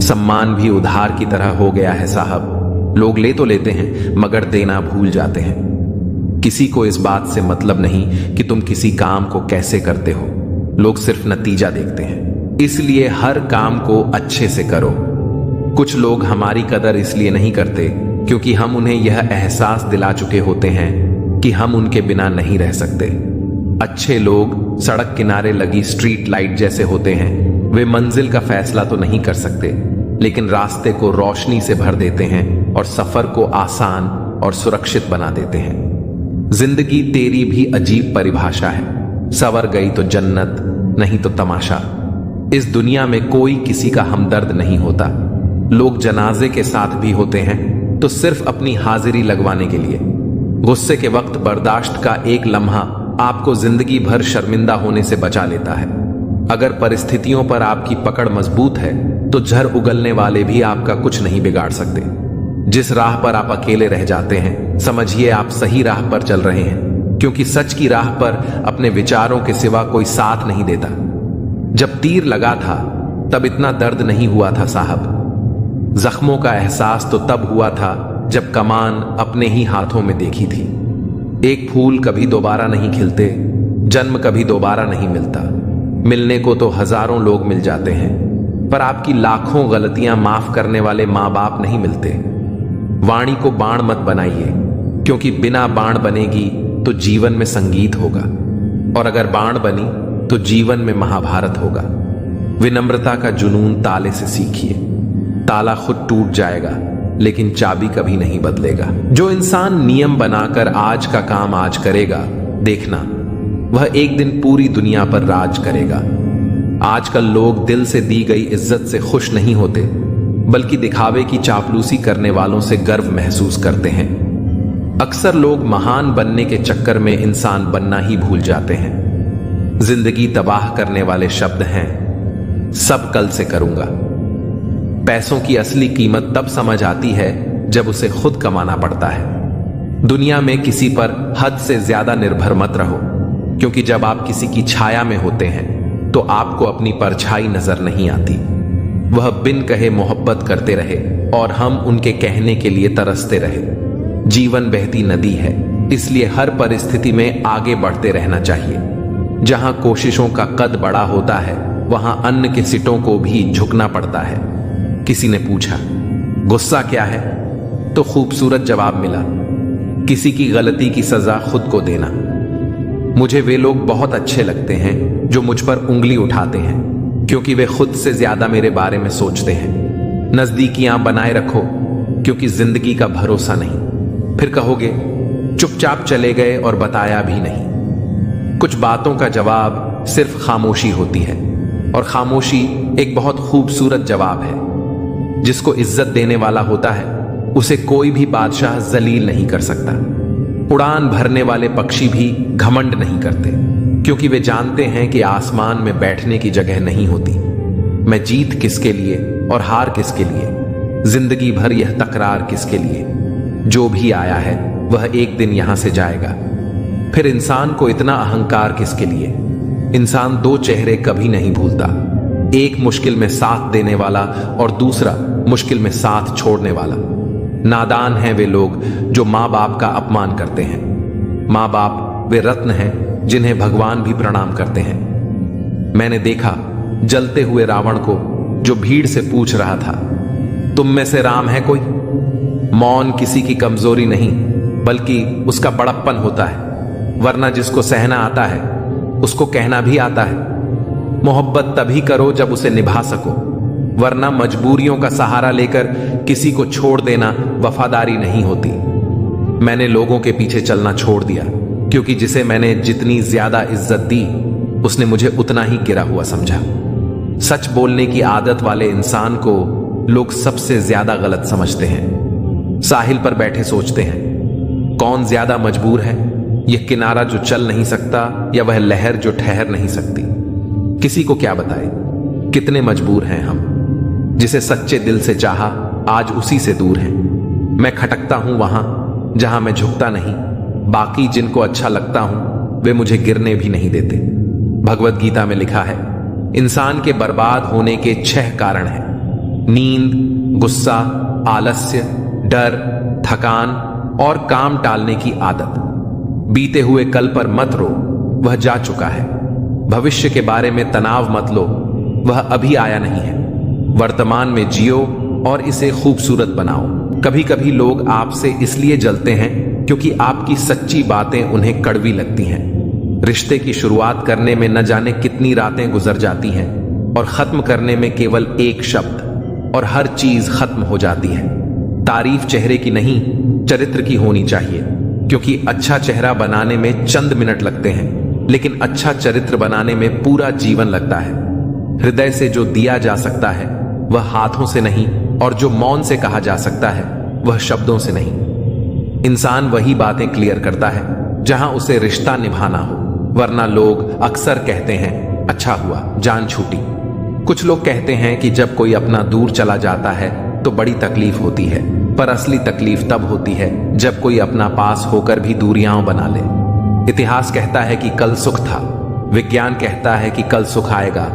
सम्मान भी उधार की तरह हो गया है साहब। लोग ले तो लेते हैं मगर देना भूल जाते हैं। किसी को इस बात से मतलब नहीं कि तुम किसी काम को कैसे करते हो, लोग सिर्फ नतीजा देखते हैं। इसलिए हर काम को अच्छे से करो। कुछ लोग हमारी कदर इसलिए नहीं करते क्योंकि हम उन्हें यह एहसास दिला चुके होते हैं कि हम उनके बिना नहीं रह सकते। अच्छे लोग सड़क किनारे लगी स्ट्रीट लाइट जैसे होते हैं। वे मंजिल का फैसला तो नहीं कर सकते, लेकिन रास्ते को रोशनी से भर देते हैं और सफर को आसान और सुरक्षित बना देते हैं। जिंदगी तेरी भी अजीब परिभाषा है। सवर गई तो जन्नत, नहीं तो तमाशा। इस दुनिया में कोई किसी का हमदर्द नहीं होता। लोग जनाजे के साथ भी होते हैं तो सिर्फ अपनी हाजिरी लगवाने के लिए। गुस्से के वक्त बर्दाश्त का एक लम्हा आपको जिंदगी भर शर्मिंदा होने से बचा लेता है। अगर परिस्थितियों पर आपकी पकड़ मजबूत है तो झर उगलने वाले भी आपका कुछ नहीं बिगाड़ सकते। जिस राह पर आप अकेले रह जाते हैं, समझिए आप सही राह पर चल रहे हैं, क्योंकि सच की राह पर अपने विचारों के सिवा कोई साथ नहीं देता। जब तीर लगा था तब इतना दर्द नहीं हुआ था साहब। जख्मों का एहसास तो तब हुआ था जब कमान अपने ही हाथों में देखी थी। एक फूल कभी दोबारा नहीं खिलते, जन्म कभी दोबारा नहीं मिलता। मिलने को तो हजारों लोग मिल जाते हैं, पर आपकी लाखों गलतियां माफ करने वाले माँ बाप नहीं मिलते। वाणी को बाण मत बनाइए, क्योंकि बिना बाण बनेगी तो जीवन में संगीत होगा, और अगर बाण बनी तो जीवन में महाभारत होगा। विनम्रता का जुनून ताले से सीखिए। ताला खुद टूट जाएगा लेकिन चाबी कभी नहीं बदलेगा। जो इंसान नियम बनाकर आज का काम आज करेगा, देखना वह एक दिन पूरी दुनिया पर राज करेगा। आजकल लोग दिल से दी गई इज्जत से खुश नहीं होते, बल्कि दिखावे की चापलूसी करने वालों से गर्व महसूस करते हैं। अक्सर लोग महान बनने के चक्कर में इंसान बनना ही भूल जाते हैं। जिंदगी तबाह करने वाले शब्द हैं, सब कल से करूंगा। पैसों की असली कीमत तब समझ आती है जब उसे खुद कमाना पड़ता है। दुनिया में किसी पर हद से ज्यादा निर्भर मत रहो, क्योंकि जब आप किसी की छाया में होते हैं तो आपको अपनी परछाई नजर नहीं आती। वह बिन कहे मोहब्बत करते रहे और हम उनके कहने के लिए तरसते रहे। जीवन बहती नदी है, इसलिए हर परिस्थिति में आगे बढ़ते रहना चाहिए। जहां कोशिशों का कद बड़ा होता है, वहां अन्न के सिटों को भी झुकना पड़ता है। किसी ने पूछा, गुस्सा क्या है? तो खूबसूरत जवाब मिला, किसी की गलती की सजा खुद को देना। मुझे वे लोग बहुत अच्छे लगते हैं जो मुझ पर उंगली उठाते हैं, क्योंकि वे खुद से ज्यादा मेरे बारे में सोचते हैं। नजदीकियां बनाए रखो, क्योंकि जिंदगी का भरोसा नहीं। फिर कहोगे चुपचाप चले गए और बताया भी नहीं। कुछ बातों का जवाब सिर्फ खामोशी होती है, और खामोशी एक बहुत खूबसूरत जवाब है। जिसको इज्जत देने वाला होता है, उसे कोई भी बादशाह जलील नहीं कर सकता। उड़ान भरने वाले पक्षी भी घमंड नहीं करते, क्योंकि वे जानते हैं कि आसमान में बैठने की जगह नहीं होती। मैं जीत किसके लिए और हार किसके लिए, जिंदगी भर यह तकरार किसके लिए। जो भी आया है वह एक दिन यहां से जाएगा। फिर इंसान को इतना अहंकार किसके लिए। इंसान दो चेहरे कभी नहीं भूलता, एक मुश्किल में साथ देने वाला और दूसरा मुश्किल में साथ छोड़ने वाला। नादान हैं वे लोग जो माँ बाप का अपमान करते हैं। माँ बाप वे रत्न हैं जिन्हें भगवान भी प्रणाम करते हैं। मैंने देखा जलते हुए रावण को जो भीड़ से पूछ रहा था, तुम में से राम है कोई? मौन किसी की कमजोरी नहीं, बल्कि उसका बड़प्पन होता है। वरना जिसको सहना आता है उसको कहना भी आता है। मोहब्बत तभी करो जब उसे निभा सको, वरना मजबूरियों का सहारा लेकर किसी को छोड़ देना वफादारी नहीं होती। मैंने लोगों के पीछे चलना छोड़ दिया, क्योंकि जिसे मैंने जितनी ज्यादा इज्जत दी उसने मुझे उतना ही गिरा हुआ समझा। सच बोलने की आदत वाले इंसान को लोग सबसे ज्यादा गलत समझते हैं। साहिल पर बैठे सोचते हैं, कौन ज्यादा मजबूर है, यह किनारा जो चल नहीं सकता या वह लहर जो ठहर नहीं सकती। किसी को क्या बताए कितने मजबूर हैं हम। जिसे सच्चे दिल से चाहा आज उसी से दूर है। मैं खटकता हूं वहां जहां मैं झुकता नहीं, बाकी जिनको अच्छा लगता हूं वे मुझे गिरने भी नहीं देते। भगवत गीता में लिखा है, इंसान के बर्बाद होने के 6 कारण हैं। नींद, गुस्सा, आलस्य, डर, थकान और काम टालने की आदत। बीते हुए कल पर मत रो, वह जा चुका है। भविष्य के बारे में तनाव मत लो, वह अभी आया नहीं है। वर्तमान में जियो और इसे खूबसूरत बनाओ। कभी कभी लोग आपसे इसलिए जलते हैं क्योंकि आपकी सच्ची बातें उन्हें कड़वी लगती हैं। रिश्ते की शुरुआत करने में न जाने कितनी रातें गुजर जाती हैं और खत्म करने में केवल एक शब्द और हर चीज खत्म हो जाती है। तारीफ चेहरे की नहीं, चरित्र की होनी चाहिए, क्योंकि अच्छा चेहरा बनाने में चंद मिनट लगते हैं, लेकिन अच्छा चरित्र बनाने में पूरा जीवन लगता है। हृदय से जो दिया जा सकता है वह हाथों से नहीं, और जो मौन से कहा जा सकता है वह शब्दों से नहीं। इंसान वही बातें क्लियर करता है जहां उसे रिश्ता निभाना हो, वरना लोग अक्सर कहते हैं अच्छा हुआ जान छूटी। कुछ लोग कहते हैं कि जब कोई अपना दूर चला जाता है तो बड़ी तकलीफ होती है, पर असली तकलीफ तब होती है जब कोई अपना पास होकर भी दूरियां बना ले। इतिहास कहता है कि कल सुख था, विज्ञान कहता है कि कल सुख आएगा,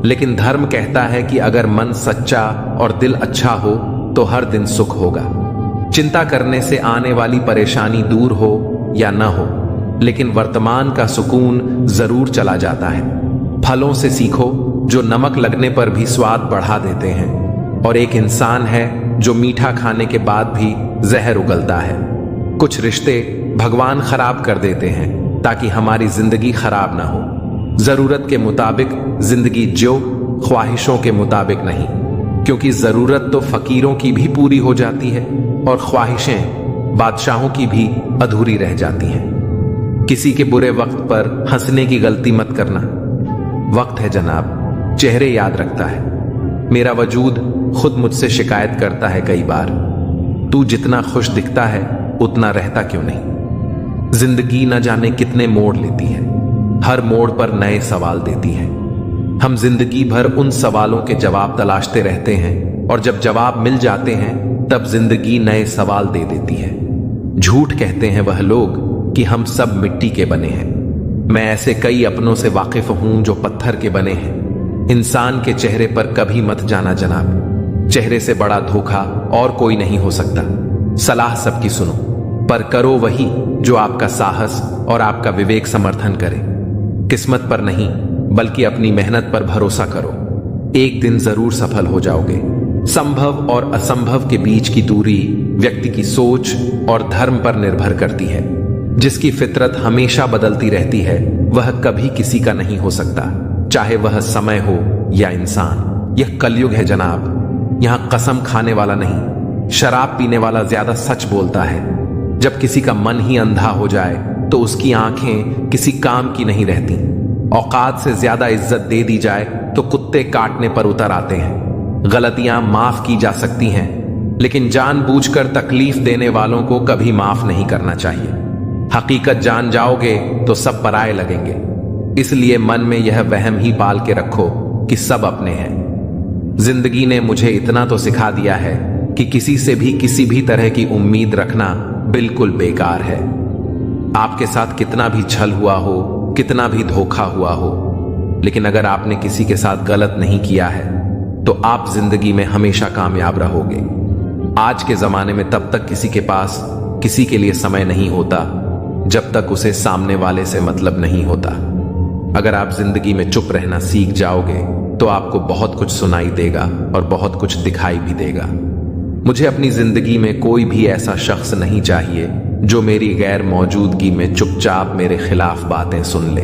लेकिन धर्म कहता है कि अगर मन सच्चा और दिल अच्छा हो तो हर दिन सुख होगा। चिंता करने से आने वाली परेशानी दूर हो या न हो, लेकिन वर्तमान का सुकून जरूर चला जाता है। फलों से सीखो जो नमक लगने पर भी स्वाद बढ़ा देते हैं, और एक इंसान है जो मीठा खाने के बाद भी जहर उगलता है। कुछ रिश्ते भगवान खराब कर देते हैं ताकि हमारी जिंदगी खराब ना हो। जरूरत के मुताबिक जिंदगी जियो, ख्वाहिशों के मुताबिक नहीं, क्योंकि जरूरत तो फकीरों की भी पूरी हो जाती है और ख्वाहिशें बादशाहों की भी अधूरी रह जाती हैं। किसी के बुरे वक्त पर हंसने की गलती मत करना। वक्त है जनाब, चेहरे याद रखता है। मेरा वजूद खुद मुझसे शिकायत करता है कई बार, तू जितना खुश दिखता है उतना रहता क्यों नहीं। जिंदगी न जाने कितने मोड़ लेती है, हर मोड़ पर नए सवाल देती है। हम जिंदगी भर उन सवालों के जवाब तलाशते रहते हैं, और जब जवाब मिल जाते हैं तब जिंदगी नए सवाल दे देती है। झूठ कहते हैं वह लोग कि हम सब मिट्टी के बने हैं। मैं ऐसे कई अपनों से वाकिफ हूं जो पत्थर के बने हैं। इंसान के चेहरे पर कभी मत जाना जनाब, चेहरे से बड़ा धोखा और कोई नहीं हो सकता। सलाह सबकी सुनो, पर करो वही जो आपका साहस और आपका विवेक समर्थन करे। किस्मत पर नहीं बल्कि अपनी मेहनत पर भरोसा करो, एक दिन जरूर सफल हो जाओगे। संभव और असंभव के बीच की दूरी व्यक्ति की सोच और धर्म पर निर्भर करती है। जिसकी फितरत हमेशा बदलती रहती है वह कभी किसी का नहीं हो सकता, चाहे वह समय हो या इंसान। यह कलयुग है जनाब, यहां कसम खाने वाला नहीं, शराब पीने वाला ज्यादा सच बोलता है। जब किसी का मन ही अंधा हो जाए तो उसकी आंखें किसी काम की नहीं रहती। औकात से ज्यादा इज्जत दे दी जाए तो कुत्ते काटने पर उतर आते हैं। गलतियां माफ की जा सकती हैं, लेकिन जानबूझकर तकलीफ देने वालों को कभी माफ नहीं करना चाहिए। हकीकत जान जाओगे तो सब पराये लगेंगे, इसलिए मन में यह वहम ही पाल के रखो कि सब अपने हैं। जिंदगी ने मुझे इतना तो सिखा दिया है कि किसी से भी किसी भी तरह की उम्मीद रखना बिल्कुल बेकार है। आपके साथ कितना भी छल हुआ हो, कितना भी धोखा हुआ हो, लेकिन अगर आपने किसी के साथ गलत नहीं किया है तो आप जिंदगी में हमेशा कामयाब रहोगे। आज के जमाने में तब तक किसी के पास किसी के लिए समय नहीं होता जब तक उसे सामने वाले से मतलब नहीं होता। अगर आप जिंदगी में चुप रहना सीख जाओगे तो आपको बहुत कुछ सुनाई देगा और बहुत कुछ दिखाई भी देगा। मुझे अपनी जिंदगी में कोई भी ऐसा शख्स नहीं चाहिए जो मेरी गैर मौजूदगी में चुपचाप मेरे खिलाफ बातें सुन ले।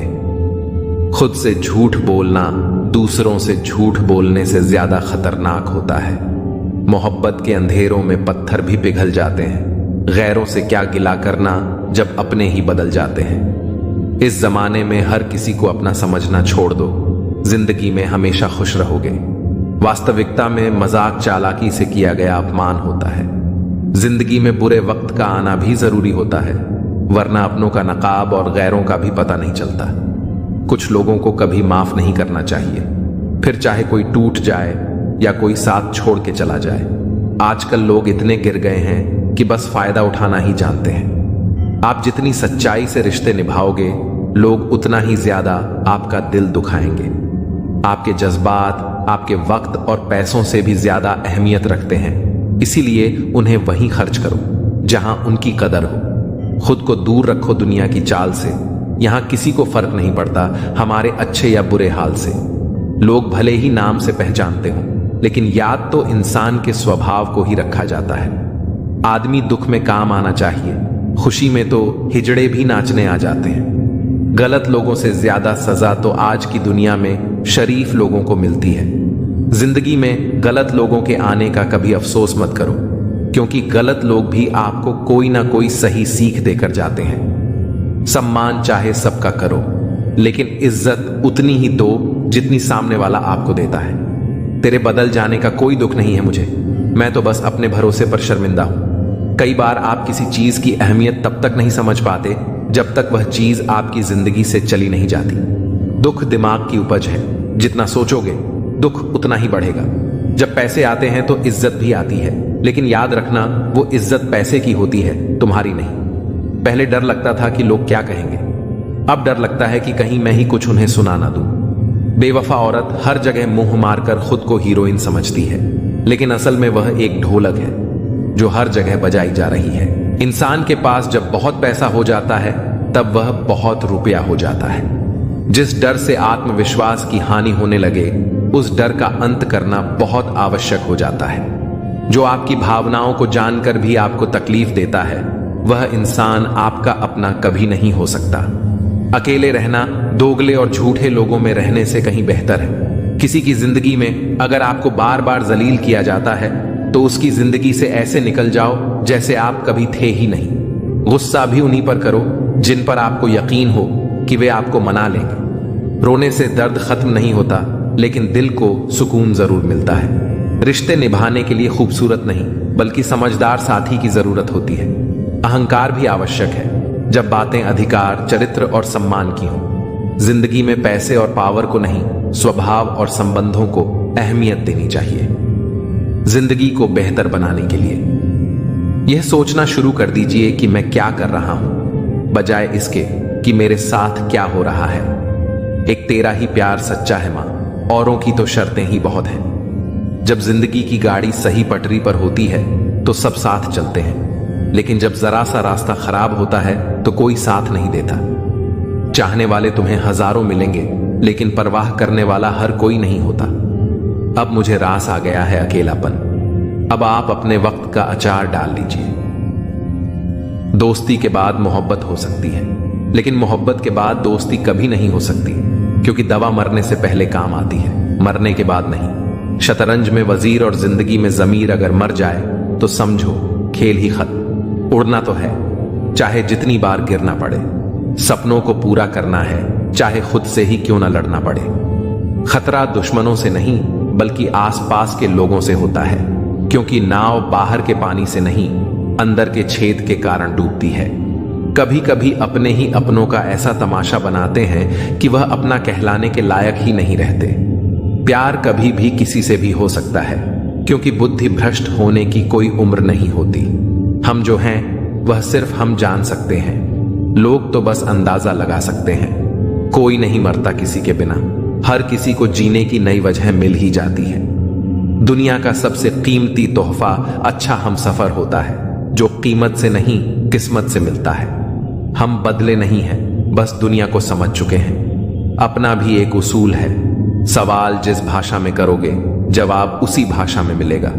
खुद से झूठ बोलना दूसरों से झूठ बोलने से ज्यादा खतरनाक होता है। मोहब्बत के अंधेरों में पत्थर भी पिघल जाते हैं। गैरों से क्या गिला करना जब अपने ही बदल जाते हैं। इस जमाने में हर किसी को अपना समझना छोड़ दो, जिंदगी में हमेशा खुश रहोगे। वास्तविकता में मजाक चालाकी से किया गया अपमान होता है। जिंदगी में बुरे वक्त का आना भी जरूरी होता है, वरना अपनों का नकाब और गैरों का भी पता नहीं चलता। कुछ लोगों को कभी माफ नहीं करना चाहिए, फिर चाहे कोई टूट जाए या कोई साथ छोड़ के चला जाए। आजकल लोग इतने गिर गए हैं कि बस फायदा उठाना ही जानते हैं। आप जितनी सच्चाई से रिश्ते निभाओगे, लोग उतना ही ज्यादा आपका दिल दुखाएंगे। आपके जज्बात, आपके वक्त और पैसों से भी ज्यादा अहमियत रखते हैं, इसीलिए उन्हें वहीं खर्च करो जहां उनकी कदर हो। खुद को दूर रखो दुनिया की चाल से। यहां किसी को फर्क नहीं पड़ता हमारे अच्छे या बुरे हाल से। लोग भले ही नाम से पहचानते हो, लेकिन याद तो इंसान के स्वभाव को ही रखा जाता है। आदमी दुख में काम आना चाहिए, खुशी में तो हिजड़े भी नाचने आ जाते हैं। गलत लोगों से ज्यादा सजा तो आज की दुनिया में शरीफ लोगों को मिलती है। जिंदगी में गलत लोगों के आने का कभी अफसोस मत करो, क्योंकि गलत लोग भी आपको कोई ना कोई सही सीख देकर जाते हैं। सम्मान चाहे सबका करो, लेकिन इज्जत उतनी ही दो जितनी सामने वाला आपको देता है। तेरे बदल जाने का कोई दुख नहीं है मुझे, मैं तो बस अपने भरोसे पर शर्मिंदा हूं। कई बार आप किसी चीज की अहमियत तब तक नहीं समझ पाते जब तक वह चीज आपकी जिंदगी से चली नहीं जाती। दुख दिमाग की उपज है, जितना सोचोगे दुख उतना ही बढ़ेगा। जब पैसे आते हैं तो इज्जत भी आती है, लेकिन याद रखना वो इज्जत पैसे की होती है, तुम्हारी नहीं। पहले डर लगता था कि लोग क्या कहेंगे, अब डर लगता है कि कहीं मैं ही कुछ उन्हें सुना ना दूं। बेवफा औरत हर जगह मुंह मारकर खुद को हीरोइन समझती है, लेकिन असल में वह एक ढोलक है जो हर जगह बजाई जा रही है। इंसान के पास जब बहुत पैसा हो जाता है तब वह बहुत रुपया हो जाता है। जिस डर से आत्मविश्वास की हानि होने लगे, उस डर का अंत करना बहुत आवश्यक हो जाता है। जो आपकी भावनाओं को जानकर भी आपको तकलीफ देता है, वह इंसान आपका अपना कभी नहीं हो सकता। अकेले रहना दोगले और झूठे लोगों में रहने से कहीं बेहतर है। किसी की जिंदगी में अगर आपको बार बार जलील किया जाता है तो उसकी जिंदगी से ऐसे निकल जाओ जैसे आप कभी थे ही नहीं। गुस्सा भी उन्हीं पर करो जिन पर आपको यकीन हो कि वे आपको मना लेंगे। रोने से दर्द खत्म नहीं होता, लेकिन दिल को सुकून जरूर मिलता है। रिश्ते निभाने के लिए खूबसूरत नहीं बल्कि समझदार साथी की जरूरत होती है। अहंकार भी आवश्यक है जब बातें अधिकार, चरित्र और सम्मान की हों। जिंदगी में पैसे और पावर को नहीं, स्वभाव और संबंधों को अहमियत देनी चाहिए। जिंदगी को बेहतर बनाने के लिए यह सोचना शुरू कर दीजिए कि मैं क्या कर रहा हूं, बजाय इसके कि मेरे साथ क्या हो रहा है। एक तेरा ही प्यार सच्चा है मां, औरों की तो शर्तें ही बहुत हैं। जब जिंदगी की गाड़ी सही पटरी पर होती है तो सब साथ चलते हैं, लेकिन जब जरा सा रास्ता खराब होता है तो कोई साथ नहीं देता। चाहने वाले तुम्हें हजारों मिलेंगे, लेकिन परवाह करने वाला हर कोई नहीं होता। अब मुझे रास आ गया है अकेलापन। अब आप अपने वक्त का अचार डाल लीजिए। दोस्ती के बाद मोहब्बत हो सकती है, लेकिन मोहब्बत के बाद दोस्ती कभी नहीं हो सकती, क्योंकि दवा मरने से पहले काम आती है, मरने के बाद नहीं। शतरंज में वजीर और जिंदगी में जमीर अगर मर जाए तो समझो खेल ही खत्म। उड़ना तो है, चाहे जितनी बार गिरना पड़े। सपनों को पूरा करना है, चाहे खुद से ही क्यों ना लड़ना पड़े। खतरा दुश्मनों से नहीं बल्कि आसपास के लोगों से होता है, क्योंकि नाव बाहर के पानी से नहीं, अंदर के छेद के कारण डूबती है। कभी कभी अपने ही अपनों का ऐसा तमाशा बनाते हैं कि वह अपना कहलाने के लायक ही नहीं रहते। प्यार कभी भी किसी से भी हो सकता है, क्योंकि बुद्धि भ्रष्ट होने की कोई उम्र नहीं होती। हम जो हैं वह सिर्फ हम जान सकते हैं, लोग तो बस अंदाजा लगा सकते हैं। कोई नहीं मरता किसी के बिना, हर किसी को जीने की नई वजह मिल ही जाती है। दुनिया का सबसे कीमती तोहफा अच्छा हमसफर होता है, जो कीमत से नहीं किस्मत से मिलता है। हम बदले नहीं हैं, बस दुनिया को समझ चुके हैं। अपना भी एक उसूल है, सवाल जिस भाषा में करोगे जवाब उसी भाषा में मिलेगा।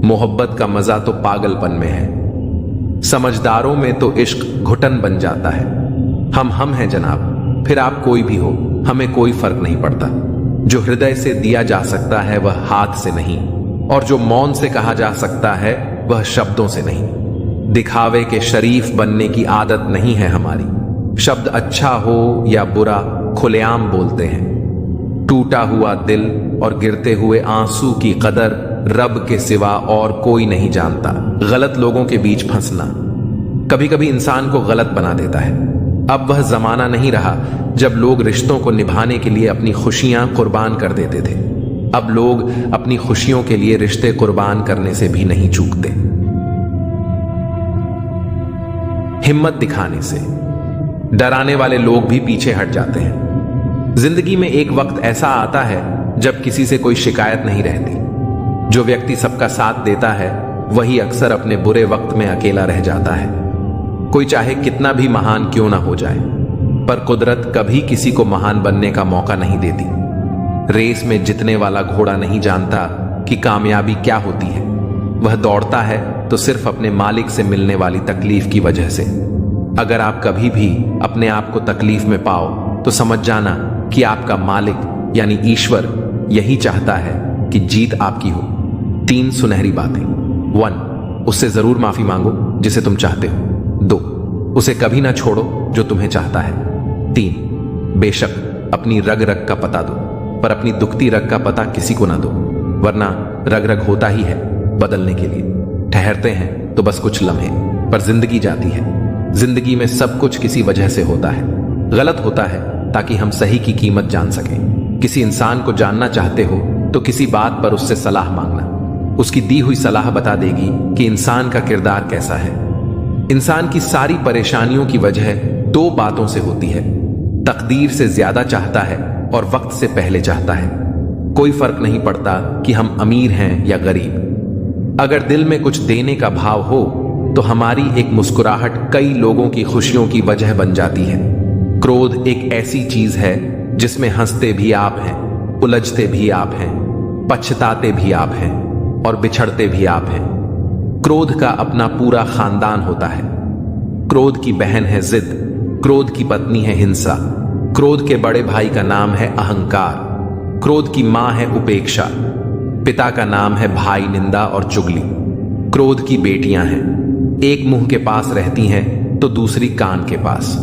मोहब्बत का मजा तो पागलपन में है, समझदारों में तो इश्क घुटन बन जाता है। हम हैं जनाब, फिर आप कोई भी हो, हमें कोई फर्क नहीं पड़ता। जो हृदय से दिया जा सकता है वह हाथ से नहीं, और जो मौन से कहा जा सकता है वह शब्दों से नहीं। दिखावे के शरीफ बनने की आदत नहीं है हमारी। शब्द अच्छा हो या बुरा खुलेआम बोलते हैं। टूटा हुआ दिल और गिरते हुए आंसू की कदर रब के सिवा और कोई नहीं जानता। गलत लोगों के बीच फंसना कभी कभी इंसान को गलत बना देता है। अब वह जमाना नहीं रहा जब लोग रिश्तों को निभाने के लिए अपनी खुशियां कुर्बान कर देते थे। अब लोग अपनी खुशियों के लिए रिश्ते कुर्बान करने से भी नहीं चूकते। हिम्मत दिखाने से डराने वाले लोग भी पीछे हट जाते हैं। जिंदगी में एक वक्त ऐसा आता है जब किसी से कोई शिकायत नहीं रहती। जो व्यक्ति सबका साथ देता है वही अक्सर अपने बुरे वक्त में अकेला रह जाता है। कोई चाहे कितना भी महान क्यों ना हो जाए, पर कुदरत कभी किसी को महान बनने का मौका नहीं देती। रेस में जीतने वाला घोड़ा नहीं जानता कि कामयाबी क्या होती है। वह दौड़ता है तो सिर्फ अपने मालिक से मिलने वाली तकलीफ की वजह से। अगर आप कभी भी अपने आप को तकलीफ में पाओ तो समझ जाना कि आपका मालिक यानी ईश्वर यही चाहता है कि जीत आपकी हो। 3 सुनहरी बातें। 1, उससे जरूर माफी मांगो जिसे तुम चाहते हो। 2, उसे कभी ना छोड़ो जो तुम्हें चाहता है। 3, बेशक अपनी रग रग का पता दो, पर अपनी दुखती रग का पता किसी को ना दो, वरना रग रग होता ही है बदलने के लिए। ठहरते हैं तो बस कुछ लम्हे, पर जिंदगी जाती है। जिंदगी में सब कुछ किसी वजह से होता है। गलत होता है ताकि हम सही की कीमत जान सकें। किसी इंसान को जानना चाहते हो तो किसी बात पर उससे सलाह मांगना। उसकी दी हुई सलाह बता देगी कि इंसान का किरदार कैसा है। इंसान की सारी परेशानियों की वजह 2 बातों से होती है। तकदीर से ज्यादा चाहता है और वक्त से पहले चाहता है। कोई फर्क नहीं पड़ता कि हम अमीर हैं या गरीब। अगर दिल में कुछ देने का भाव हो तो हमारी एक मुस्कुराहट कई लोगों की खुशियों की वजह बन जाती है। क्रोध एक ऐसी चीज है जिसमें हंसते भी आप हैं, उलझते भी आप हैं, पछताते भी आप हैं और बिछड़ते भी आप हैं। क्रोध का अपना पूरा खानदान होता है। क्रोध की बहन है जिद, क्रोध की पत्नी है हिंसा, क्रोध के बड़े भाई का नाम है अहंकार, क्रोध की मां है उपेक्षा, पिता का नाम है भाई निंदा और चुगली। क्रोध की बेटियां हैं, एक मुंह के पास रहती हैं तो दूसरी कान के पास।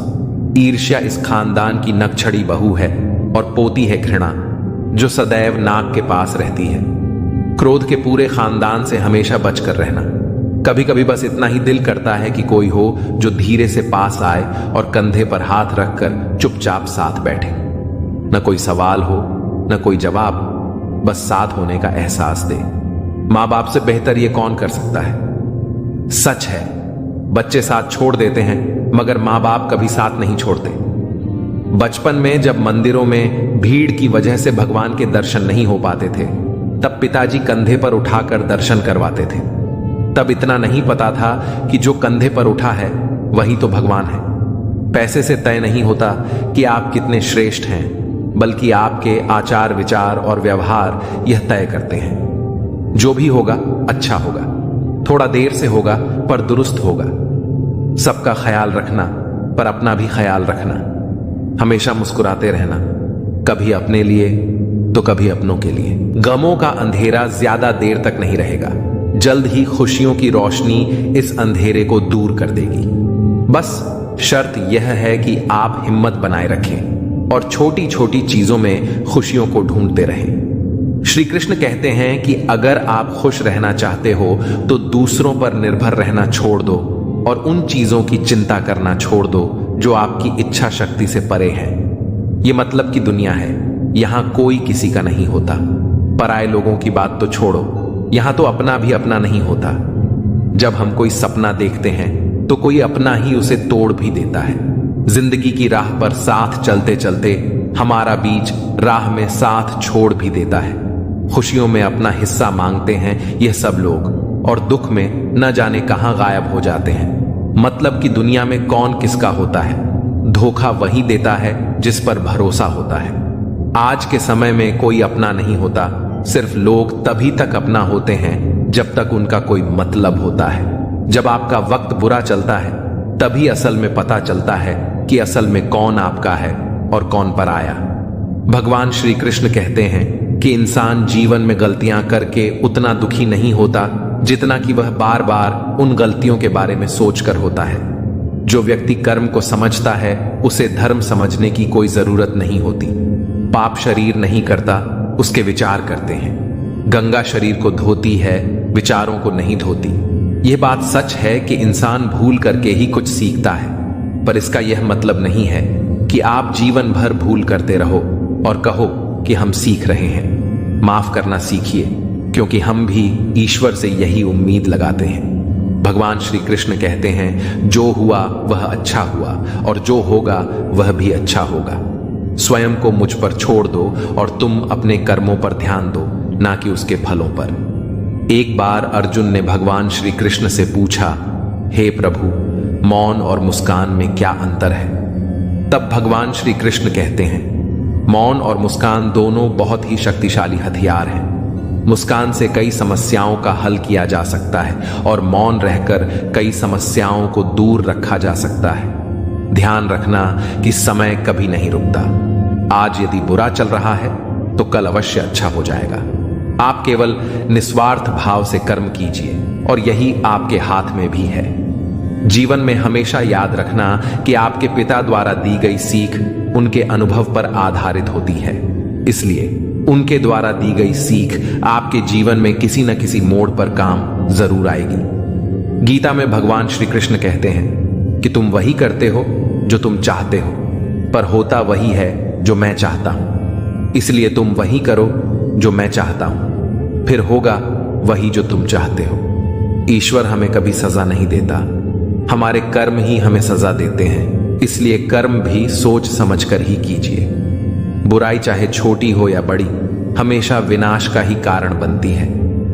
ईर्ष्या इस खानदान की नकछड़ी बहू है और पोती है घृणा, जो सदैव नाक के पास रहती है। क्रोध के पूरे खानदान से हमेशा बचकर रहना। कभी कभी बस इतना ही दिल करता है कि कोई हो जो धीरे से पास आए और कंधे पर हाथ रखकर चुपचाप साथ बैठे। न कोई सवाल हो न कोई जवाब, बस साथ होने का एहसास दे। मां बाप से बेहतर ये कौन कर सकता है। सच है, बच्चे साथ छोड़ देते हैं मगर मां बाप कभी साथ नहीं छोड़ते। बचपन में जब मंदिरों में भीड़ की वजह से भगवान के दर्शन नहीं हो पाते थे, तब पिताजी कंधे पर उठाकर दर्शन करवाते थे। तब इतना नहीं पता था कि जो कंधे पर उठा है वही तो भगवान है। पैसे से तय नहीं होता कि आप कितने श्रेष्ठ हैं, बल्कि आपके आचार विचार और व्यवहार यह तय करते हैं। जो भी होगा अच्छा होगा, थोड़ा देर से होगा पर दुरुस्त होगा। सबका ख्याल रखना पर अपना भी ख्याल रखना। हमेशा मुस्कुराते रहना, कभी अपने लिए तो कभी अपनों के लिए। गमों का अंधेरा ज्यादा देर तक नहीं रहेगा, जल्द ही खुशियों की रोशनी इस अंधेरे को दूर कर देगी। बस शर्त यह है कि आप हिम्मत बनाए रखें और छोटी छोटी चीजों में खुशियों को ढूंढते रहें। श्री कृष्ण कहते हैं कि अगर आप खुश रहना चाहते हो तो दूसरों पर निर्भर रहना छोड़ दो और उन चीजों की चिंता करना छोड़ दो जो आपकी इच्छा शक्ति से परे हैं। ये मतलब की दुनिया है, यहां कोई किसी का नहीं होता। पराये लोगों की बात तो छोड़ो, यहां तो अपना भी अपना नहीं होता। जब हम कोई सपना देखते हैं तो कोई अपना ही उसे तोड़ भी देता है। जिंदगी की राह पर साथ चलते चलते हमारा बीच राह में साथ छोड़ भी देता है। खुशियों में अपना हिस्सा मांगते हैं यह सब लोग और दुख में न जाने कहां गायब हो जाते हैं। मतलब कि दुनिया में कौन किसका होता है, धोखा वही देता है जिस पर भरोसा होता है। आज के समय में कोई अपना नहीं होता, सिर्फ लोग तभी तक अपना होते हैं जब तक उनका कोई मतलब होता है। जब आपका वक्त बुरा चलता है तभी असल में पता चलता है कि असल में कौन आपका है और कौन पराया। भगवान श्री कृष्ण कहते हैं कि इंसान जीवन में गलतियां करके उतना दुखी नहीं होता जितना कि वह बार बार उन गलतियों के बारे में सोचकर होता है। जो व्यक्ति कर्म को समझता है उसे धर्म समझने की कोई जरूरत नहीं होती। पाप शरीर नहीं करता, उसके विचार करते हैं। गंगा शरीर को धोती है, विचारों को नहीं धोती। यह बात सच है कि इंसान भूल करके ही कुछ सीखता है, पर इसका यह मतलब नहीं है कि आप जीवन भर भूल करते रहो और कहो कि हम सीख रहे हैं। माफ करना सीखिए, क्योंकि हम भी ईश्वर से यही उम्मीद लगाते हैं। भगवान श्री कृष्ण कहते हैं, जो हुआ वह अच्छा हुआ और जो होगा वह भी अच्छा होगा। स्वयं को मुझ पर छोड़ दो और तुम अपने कर्मों पर ध्यान दो, ना कि उसके फलों पर। एक बार अर्जुन ने भगवान श्री कृष्ण से पूछा, हे प्रभु, मौन और मुस्कान में क्या अंतर है? तब भगवान श्री कृष्ण कहते हैं, मौन और मुस्कान दोनों बहुत ही शक्तिशाली हथियार हैं। मुस्कान से कई समस्याओं का हल किया जा सकता है और मौन रहकर कई समस्याओं को दूर रखा जा सकता है। ध्यान रखना कि समय कभी नहीं रुकता। आज यदि बुरा चल रहा है तो कल अवश्य अच्छा हो जाएगा। आप केवल निस्वार्थ भाव से कर्म कीजिए और यही आपके हाथ में भी है। जीवन में हमेशा याद रखना कि आपके पिता द्वारा दी गई सीख उनके अनुभव पर आधारित होती है, इसलिए उनके द्वारा दी गई सीख आपके जीवन में किसी न किसी मोड़ पर काम जरूर आएगी। गीता में भगवान श्री कृष्ण कहते हैं कि तुम वही करते हो जो तुम चाहते हो, पर होता वही है जो मैं चाहता हूं। इसलिए तुम वही करो जो मैं चाहता हूं, फिर होगा वही जो तुम चाहते हो। ईश्वर हमें कभी सजा नहीं देता, हमारे कर्म ही हमें सजा देते हैं। इसलिए कर्म भी सोच समझकर ही कीजिए। बुराई चाहे छोटी हो या बड़ी, हमेशा विनाश का ही कारण बनती है,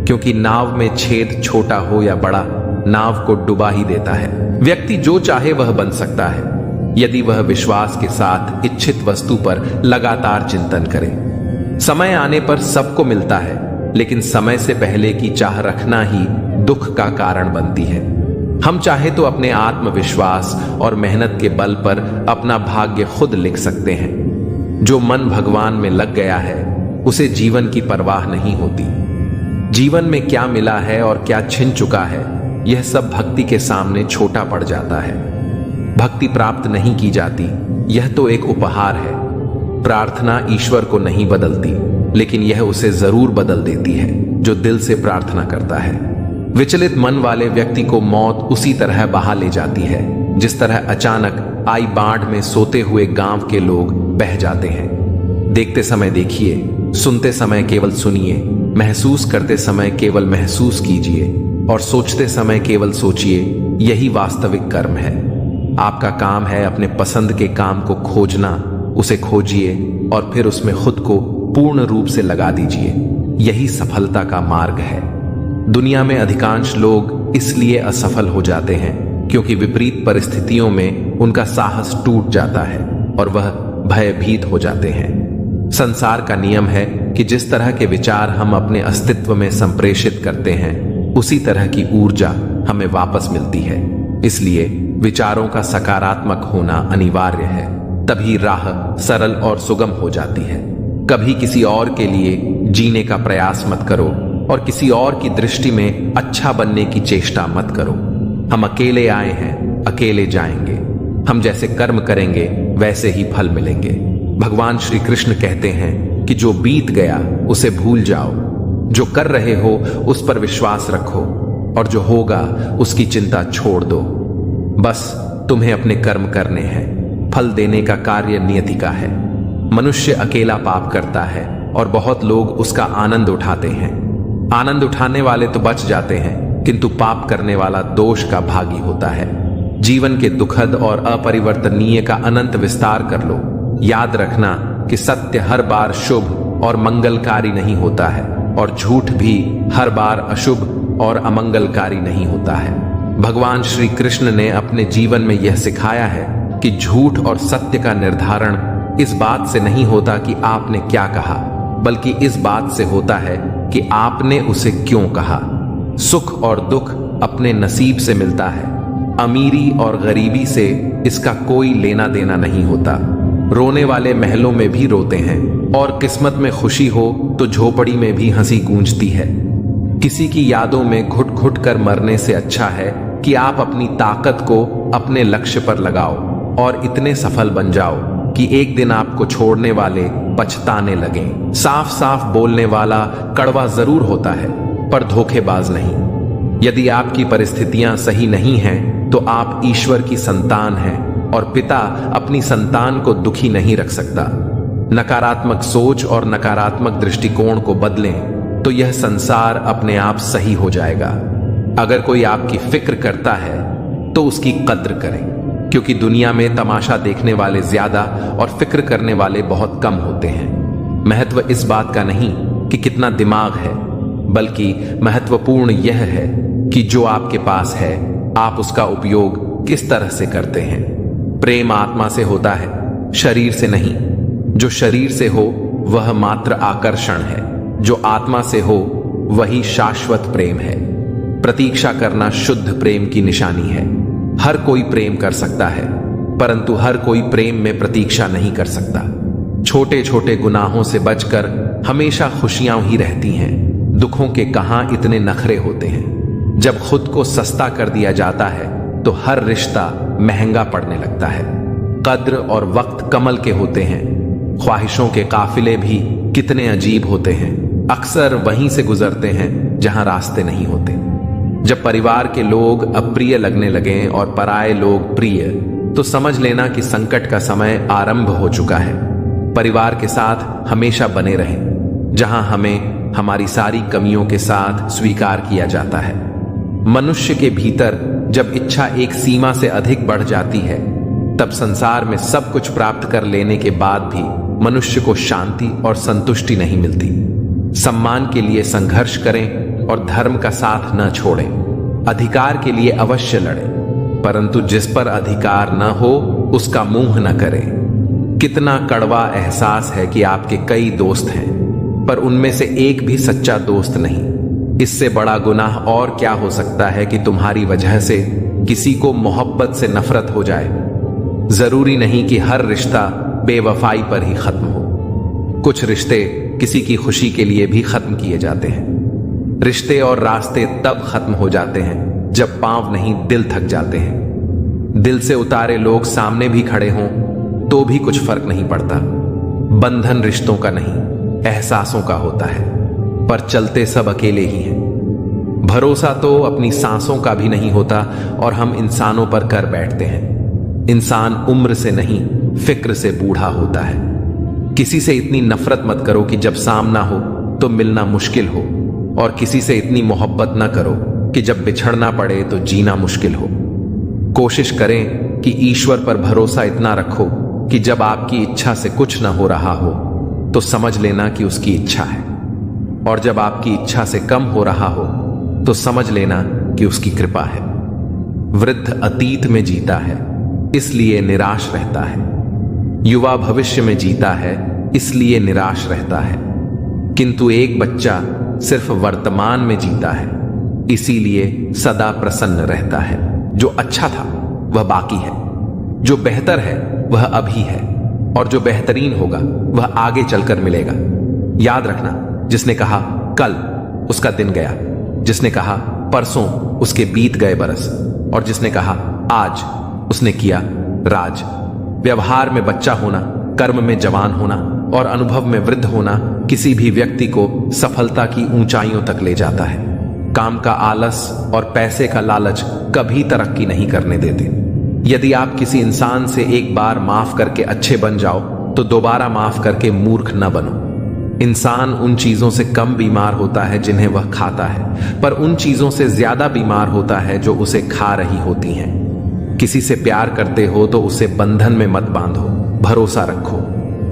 क्योंकि नाव में छेद छोटा हो या बड़ा, नाव को डुबा ही देता है। व्यक्ति जो चाहे वह बन सकता है, यदि वह विश्वास के साथ इच्छित वस्तु पर लगातार चिंतन करे। समय आने पर सबको मिलता है, लेकिन समय से पहले की चाह रखना ही दुख का कारण बनती है। हम चाहे तो अपने आत्मविश्वास और मेहनत के बल पर अपना भाग्य खुद लिख सकते हैं। जो मन भगवान में लग गया है उसे जीवन की परवाह नहीं होती। जीवन में क्या मिला है और क्या छिन चुका है, यह सब भक्ति के सामने छोटा पड़ जाता है। भक्ति प्राप्त नहीं की जाती, यह तो एक उपहार है। प्रार्थना ईश्वर को नहीं बदलती, लेकिन यह उसे जरूर बदल देती है जो दिल से प्रार्थना करता है। विचलित मन वाले व्यक्ति को मौत उसी तरह बहा ले जाती है जिस तरह अचानक आई बाढ़ में सोते हुए गांव के लोग बह जाते हैं। देखते समय देखिए, सुनते समय केवल सुनिए, महसूस करते समय केवल महसूस कीजिए और सोचते समय केवल सोचिए। यही वास्तविक कर्म है। आपका काम है अपने पसंद के काम को खोजना, उसे खोजिए और फिर उसमें खुद को पूर्ण रूप से लगा दीजिए। यही सफलता का मार्ग है। दुनिया में अधिकांश लोग इसलिए असफल हो जाते हैं क्योंकि विपरीत परिस्थितियों में उनका साहस टूट जाता है और वह भयभीत हो जाते हैं। संसार का नियम है कि जिस तरह के विचार हम अपने अस्तित्व में संप्रेषित करते हैं, उसी तरह की ऊर्जा हमें वापस मिलती है। इसलिए विचारों का सकारात्मक होना अनिवार्य है, तभी राह सरल और सुगम हो जाती है। कभी किसी और के लिए जीने का प्रयास मत करो और किसी और की दृष्टि में अच्छा बनने की चेष्टा मत करो। हम अकेले आए हैं, अकेले जाएंगे। हम जैसे कर्म करेंगे वैसे ही फल मिलेंगे। भगवान श्री कृष्ण कहते हैं कि जो बीत गया उसे भूल जाओ, जो कर रहे हो उस पर विश्वास रखो और जो होगा उसकी चिंता छोड़ दो। बस तुम्हें अपने कर्म करने हैं, फल देने का कार्य नियति का है। मनुष्य अकेला पाप करता है और बहुत लोग उसका आनंद उठाते हैं। आनंद उठाने वाले तो बच जाते हैं, किंतु पाप करने वाला दोष का भागी होता है। जीवन के दुखद और अपरिवर्तनीय का अनंत विस्तार कर लो। याद रखना कि सत्य हर बार शुभ और मंगलकारी नहीं होता है और झूठ भी हर बार अशुभ और अमंगलकारी नहीं होता है। भगवान श्री कृष्ण ने अपने जीवन में यह सिखाया है कि झूठ और सत्य का निर्धारण इस बात से नहीं होता कि आपने क्या कहा, बल्कि इस बात से होता है कि आपने उसे क्यों कहा। सुख और दुख अपने नसीब से मिलता है। अमीरी और गरीबी से इसका कोई लेना देना नहीं होता। रोने वाले महलों में भी रोते हैं और किस्मत में खुशी हो तो झोपड़ी में भी हंसी गूंजती है। किसी की यादों में घुट घुट कर मरने से अच्छा है कि आप अपनी ताकत को अपने लक्ष्य पर लगाओ और इतने सफल बन जाओ कि एक दिन आपको छोड़ने वाले पछताने लगे। साफ साफ बोलने वाला कड़वा जरूर होता है, पर धोखेबाज नहीं। यदि आपकी परिस्थितियां सही नहीं हैं, तो आप ईश्वर की संतान हैं और पिता अपनी संतान को दुखी नहीं रख सकता। नकारात्मक सोच और नकारात्मक दृष्टिकोण को बदलें तो यह संसार अपने आप सही हो जाएगा। अगर कोई आपकी फिक्र करता है तो उसकी कद्र करें। क्योंकि दुनिया में तमाशा देखने वाले ज्यादा और फिक्र करने वाले बहुत कम होते हैं। महत्व इस बात का नहीं कि कितना दिमाग है, बल्कि महत्वपूर्ण यह है कि जो आपके पास है आप उसका उपयोग किस तरह से करते हैं। प्रेम आत्मा से होता है, शरीर से नहीं। जो शरीर से हो वह मात्र आकर्षण है, जो आत्मा से हो वही शाश्वत प्रेम है। प्रतीक्षा करना शुद्ध प्रेम की निशानी है। हर कोई प्रेम कर सकता है, परंतु हर कोई प्रेम में प्रतीक्षा नहीं कर सकता। छोटे छोटे गुनाहों से बचकर हमेशा खुशियां ही रहती हैं। दुखों के कहां इतने नखरे होते हैं। जब खुद को सस्ता कर दिया जाता है तो हर रिश्ता महंगा पड़ने लगता है। कद्र और वक्त कमल के होते हैं। ख्वाहिशों के काफिले भी कितने अजीब होते हैं। अक्सर वहीं से गुजरते हैं जहां रास्ते नहीं होते। जब परिवार के लोग अप्रिय लगने लगें और पराये लोग प्रिय, तो समझ लेना कि संकट का समय आरंभ हो चुका है। परिवार के साथ हमेशा बने रहें, जहां हमें हमारी सारी कमियों के साथ स्वीकार किया जाता है। मनुष्य के भीतर जब इच्छा एक सीमा से अधिक बढ़ जाती है, तब संसार में सब कुछ प्राप्त कर लेने के बाद भी मनुष्य को शांति और संतुष्टि नहीं मिलती। सम्मान के लिए संघर्ष करें और धर्म का साथ न छोड़ें। अधिकार के लिए अवश्य लड़ें, परंतु जिस पर अधिकार न हो उसका मुंह न करें। कितना कड़वा एहसास है कि आपके कई दोस्त हैं, पर उनमें से एक भी सच्चा दोस्त नहीं। इससे बड़ा गुनाह और क्या हो सकता है कि तुम्हारी वजह से किसी को मोहब्बत से नफरत हो जाए। जरूरी नहीं कि हर रिश्ता बेवफाई पर ही खत्म हो। कुछ रिश्ते किसी की खुशी के लिए भी खत्म किए जाते हैं। रिश्ते और रास्ते तब खत्म हो जाते हैं जब पांव नहीं दिल थक जाते हैं। दिल से उतारे लोग सामने भी खड़े हों तो भी कुछ फर्क नहीं पड़ता। बंधन रिश्तों का नहीं, एहसासों का होता है, पर चलते सब अकेले ही हैं। भरोसा तो अपनी सांसों का भी नहीं होता और हम इंसानों पर कर बैठते हैं। इंसान उम्र से नहीं, फिक्र से बूढ़ा होता है। किसी से इतनी नफरत मत करो कि जब सामना हो तो मिलना मुश्किल हो, और किसी से इतनी मोहब्बत न करो कि जब बिछड़ना पड़े तो जीना मुश्किल हो। कोशिश करें कि ईश्वर पर भरोसा इतना रखो कि जब आपकी इच्छा से कुछ न हो रहा हो तो समझ लेना कि उसकी इच्छा है, और जब आपकी इच्छा से कम हो रहा हो तो समझ लेना कि उसकी कृपा है। वृद्ध अतीत में जीता है इसलिए निराश रहता है। युवा भविष्य में जीता है इसलिए निराश रहता है। किंतु एक बच्चा सिर्फ वर्तमान में जीता है, इसीलिए सदा प्रसन्न रहता है। जो अच्छा था वह बाकी है, जो बेहतर है वह अभी है, और जो बेहतरीन होगा वह आगे चलकर मिलेगा। याद रखना, जिसने कहा कल उसका दिन गया, जिसने कहा परसों उसके बीत गए बरस, और जिसने कहा आज उसने किया राज। व्यवहार में बच्चा होना, कर्म में जवान होना और अनुभव में वृद्ध होना किसी भी व्यक्ति को सफलता की ऊंचाइयों तक ले जाता है। काम का आलस और पैसे का लालच कभी तरक्की नहीं करने देते। यदि आप किसी इंसान से एक बार माफ करके अच्छे बन जाओ तो दोबारा माफ करके मूर्ख न बनो। इंसान उन चीजों से कम बीमार होता है जिन्हें वह खाता है, पर उन चीजों से ज्यादा बीमार होता है जो उसे खा रही होती हैं। किसी से प्यार करते हो तो उसे बंधन में मत बांधो, भरोसा रखो।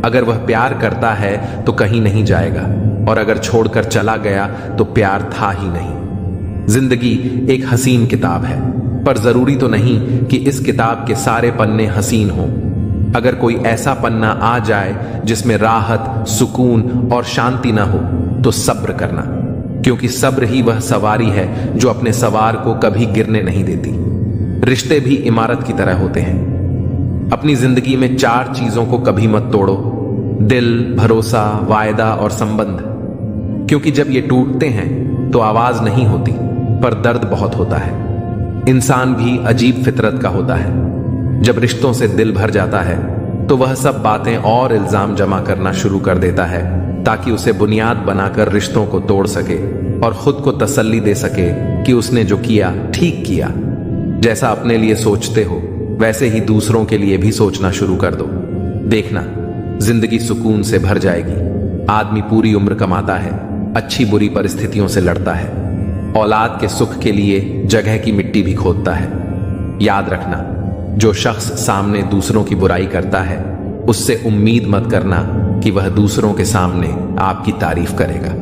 अगर वह प्यार करता है तो कहीं नहीं जाएगा, और अगर छोड़कर चला गया तो प्यार था ही नहीं। जिंदगी एक हसीन किताब है, पर जरूरी तो नहीं कि इस किताब के सारे पन्ने हसीन हों। अगर कोई ऐसा पन्ना आ जाए जिसमें राहत, सुकून और शांति ना हो तो सब्र करना, क्योंकि सब्र ही वह सवारी है जो अपने सवार को कभी गिरने नहीं देती। रिश्ते भी इमारत की तरह होते हैं। अपनी जिंदगी में 4 चीजों को कभी मत तोड़ो: दिल, भरोसा, वायदा और संबंध। क्योंकि जब ये टूटते हैं तो आवाज नहीं होती, पर दर्द बहुत होता है। इंसान भी अजीब फितरत का होता है। जब रिश्तों से दिल भर जाता है तो वह सब बातें और इल्जाम जमा करना शुरू कर देता है, ताकि उसे बुनियाद बनाकर रिश्तों को तोड़ सके और खुद को तसल्ली दे सके कि उसने जो किया ठीक किया। जैसा अपने लिए सोचते हो वैसे ही दूसरों के लिए भी सोचना शुरू कर दो। देखना, जिंदगी सुकून से भर जाएगी। आदमी पूरी उम्र कमाता है, अच्छी बुरी परिस्थितियों से लड़ता है, औलाद के सुख के लिए जगह की मिट्टी भी खोदता है। याद रखना, जो शख्स सामने दूसरों की बुराई करता है उससे उम्मीद मत करना कि वह दूसरों के सामने आपकी तारीफ करेगा।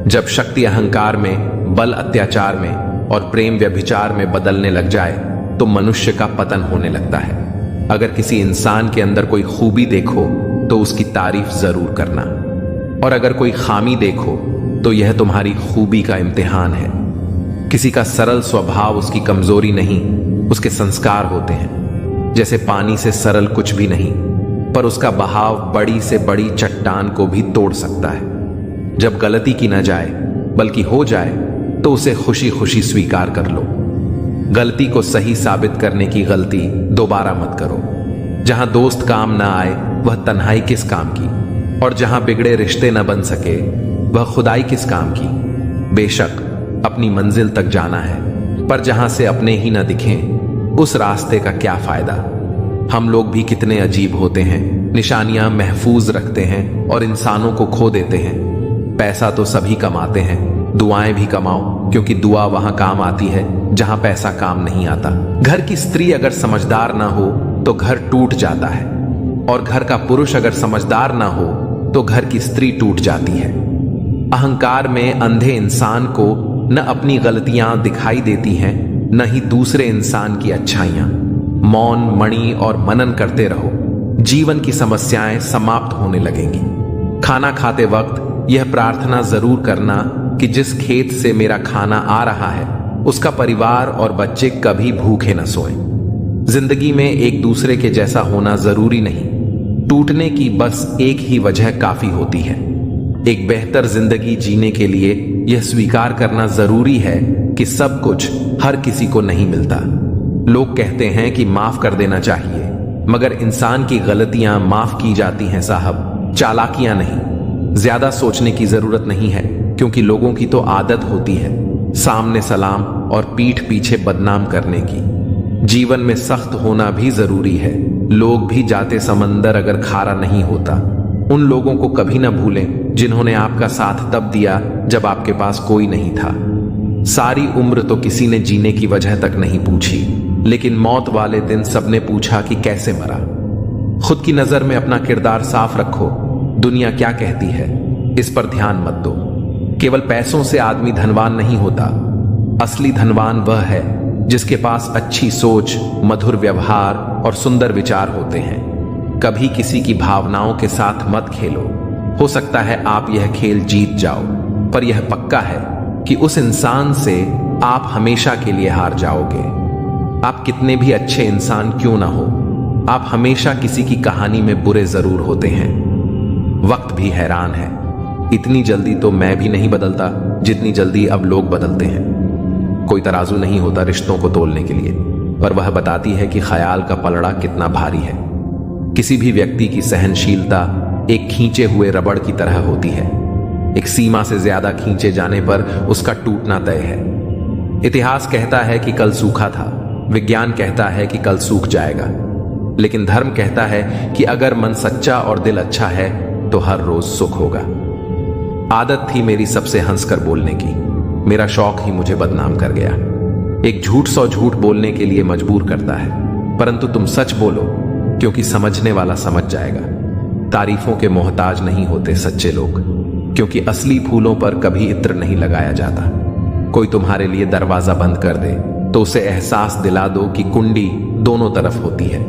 जब शक्ति अहंकार में, बल अत्याचार में और प्रेम व्यभिचार में बदलने लग जाए तो मनुष्य का पतन होने लगता है। अगर किसी इंसान के अंदर कोई खूबी देखो तो उसकी तारीफ जरूर करना, और अगर कोई खामी देखो तो यह तुम्हारी खूबी का इम्तिहान है। किसी का सरल स्वभाव उसकी कमजोरी नहीं, उसके संस्कार होते हैं। जैसे पानी से सरल कुछ भी नहीं, पर उसका बहाव बड़ी से बड़ी चट्टान को भी तोड़ सकता है। जब गलती की न जाए बल्कि हो जाए तो उसे खुशी खुशी स्वीकार कर लो। गलती को सही साबित करने की गलती दोबारा मत करो। जहां दोस्त काम ना आए वह तन्हाई किस काम की, और जहां बिगड़े रिश्ते न बन सके वह खुदाई किस काम की। बेशक अपनी मंजिल तक जाना है, पर जहां से अपने ही न दिखें उस रास्ते का क्या फायदा। हम लोग भी कितने अजीब होते हैं, निशानियां महफूज रखते हैं और इंसानों को खो देते हैं। पैसा तो सभी कमाते हैं, दुआएं भी कमाओ, क्योंकि दुआ वहां काम आती है जहां पैसा काम नहीं आता। घर की स्त्री अगर समझदार ना हो तो घर टूट जाता है, और घर का पुरुष अगर समझदार ना हो तो घर की स्त्री टूट जाती है। अहंकार में अंधे इंसान को न अपनी गलतियां दिखाई देती हैं, न ही दूसरे इंसान की अच्छाइयां। मौन, मणि और मनन करते रहो, जीवन की समस्याएं समाप्त होने लगेंगी। खाना खाते वक्त यह प्रार्थना जरूर करना कि जिस खेत से मेरा खाना आ रहा है उसका परिवार और बच्चे कभी भूखे न सोएं। जिंदगी में एक दूसरे के जैसा होना जरूरी नहीं, टूटने की बस एक ही वजह काफी होती है। एक बेहतर जिंदगी जीने के लिए यह स्वीकार करना जरूरी है कि सब कुछ हर किसी को नहीं मिलता। लोग कहते हैं कि माफ कर देना चाहिए, मगर इंसान की गलतियां माफ की जाती हैं साहब, चालाकियां नहीं। ज्यादा सोचने की जरूरत नहीं है, क्योंकि लोगों की तो आदत होती है सामने सलाम और पीठ पीछे बदनाम करने की। जीवन में सख्त होना भी जरूरी है। लोग भी जाते समंदर अगर खारा नहीं होता। उन लोगों को कभी ना भूलें जिन्होंने आपका साथ तब दिया जब आपके पास कोई नहीं था। सारी उम्र तो किसी ने जीने की वजह तक नहीं पूछी, लेकिन मौत वाले दिन सबने पूछा कि कैसे मरा। खुद की नजर में अपना किरदार साफ रखो। दुनिया क्या कहती है इस पर ध्यान मत दो। केवल पैसों से आदमी धनवान नहीं होता। असली धनवान वह है जिसके पास अच्छी सोच, मधुर व्यवहार और सुंदर विचार होते हैं। कभी किसी की भावनाओं के साथ मत खेलो। हो सकता है आप यह खेल जीत जाओ, पर यह पक्का है कि उस इंसान से आप हमेशा के लिए हार जाओगे। आप कितने भी अच्छे इंसान क्यों ना हो, आप हमेशा किसी की कहानी में बुरे जरूर होते हैं। वक्त भी हैरान है, इतनी जल्दी तो मैं भी नहीं बदलता जितनी जल्दी अब लोग बदलते हैं। कोई तराजू नहीं होता रिश्तों को तोलने के लिए, पर वह बताती है कि ख्याल का पलड़ा कितना भारी है। किसी भी व्यक्ति की सहनशीलता एक खींचे हुए रबड़ की तरह होती है। एक सीमा से ज्यादा खींचे जाने पर उसका टूटना तय है। इतिहास कहता है कि कल सूखा था, विज्ञान कहता है कि कल सूख जाएगा, लेकिन धर्म कहता है कि अगर मन सच्चा और दिल अच्छा है तो हर रोज सुख होगा। आदत थी मेरी सबसे हंसकर बोलने की, मेरा शौक ही मुझे बदनाम कर गया। एक झूठ 100 झूठ बोलने के लिए मजबूर करता है, परंतु तुम सच बोलो, क्योंकि समझने वाला समझ जाएगा। तारीफों के मोहताज नहीं होते सच्चे लोग, क्योंकि असली फूलों पर कभी इत्र नहीं लगाया जाता। कोई तुम्हारे लिए दरवाजा बंद कर दे तो उसे एहसास दिला दो कि कुंडी दोनों तरफ होती है।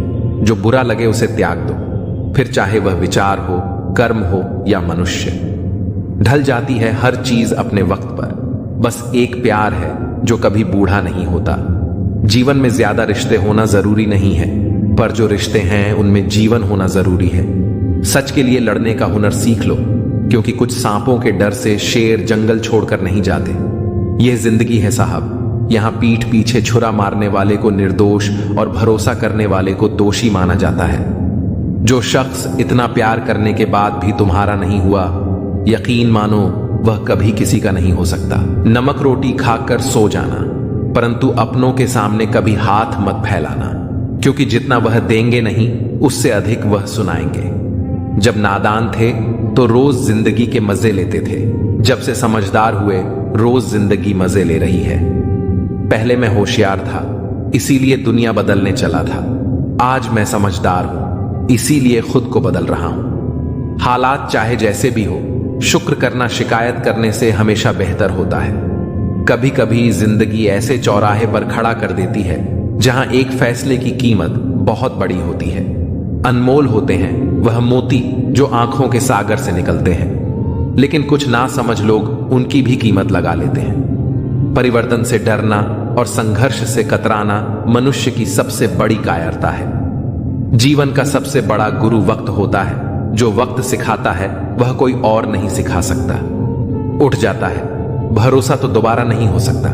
जो बुरा लगे उसे त्याग दो, फिर चाहे वह विचार हो, कर्म हो या मनुष्य। ढल जाती है हर चीज अपने वक्त पर। बस एक प्यार है जो कभी बूढ़ा नहीं होता। जीवन में ज्यादा रिश्ते होना जरूरी नहीं है, पर जो रिश्ते हैं उनमें जीवन होना जरूरी है। सच के लिए लड़ने का हुनर सीख लो, क्योंकि कुछ सांपों के डर से शेर जंगल छोड़कर नहीं जाते। यह जिंदगी है साहब, यहां पीठ पीछे छुरा मारने वाले को निर्दोष और भरोसा करने वाले को दोषी माना जाता है। जो शख्स इतना प्यार करने के बाद भी तुम्हारा नहीं हुआ, यकीन मानो वह कभी किसी का नहीं हो सकता। नमक रोटी खाकर सो जाना, परंतु अपनों के सामने कभी हाथ मत फैलाना, क्योंकि जितना वह देंगे नहीं उससे अधिक वह सुनाएंगे। जब नादान थे तो रोज जिंदगी के मजे लेते थे, जब से समझदार हुए रोज जिंदगी मजे ले रही है। पहले मैं होशियार था, इसीलिए दुनिया बदलने चला था, आज मैं समझदार हूं, इसीलिए खुद को बदल रहा हूं। हालात चाहे जैसे भी हो, शुक्र करना शिकायत करने से हमेशा बेहतर होता है। कभी कभी जिंदगी ऐसे चौराहे पर खड़ा कर देती है जहां एक फैसले की कीमत बहुत बड़ी होती है। अनमोल होते हैं वह मोती जो आंखों के सागर से निकलते हैं, लेकिन कुछ ना समझ लोग उनकी भी कीमत लगा लेते हैं। परिवर्तन से डरना और संघर्ष से कतराना मनुष्य की सबसे बड़ी कायरता है। जीवन का सबसे बड़ा गुरु वक्त होता है। जो वक्त सिखाता है वह कोई और नहीं सिखा सकता। उठ जाता है, भरोसा तो दोबारा नहीं हो सकता।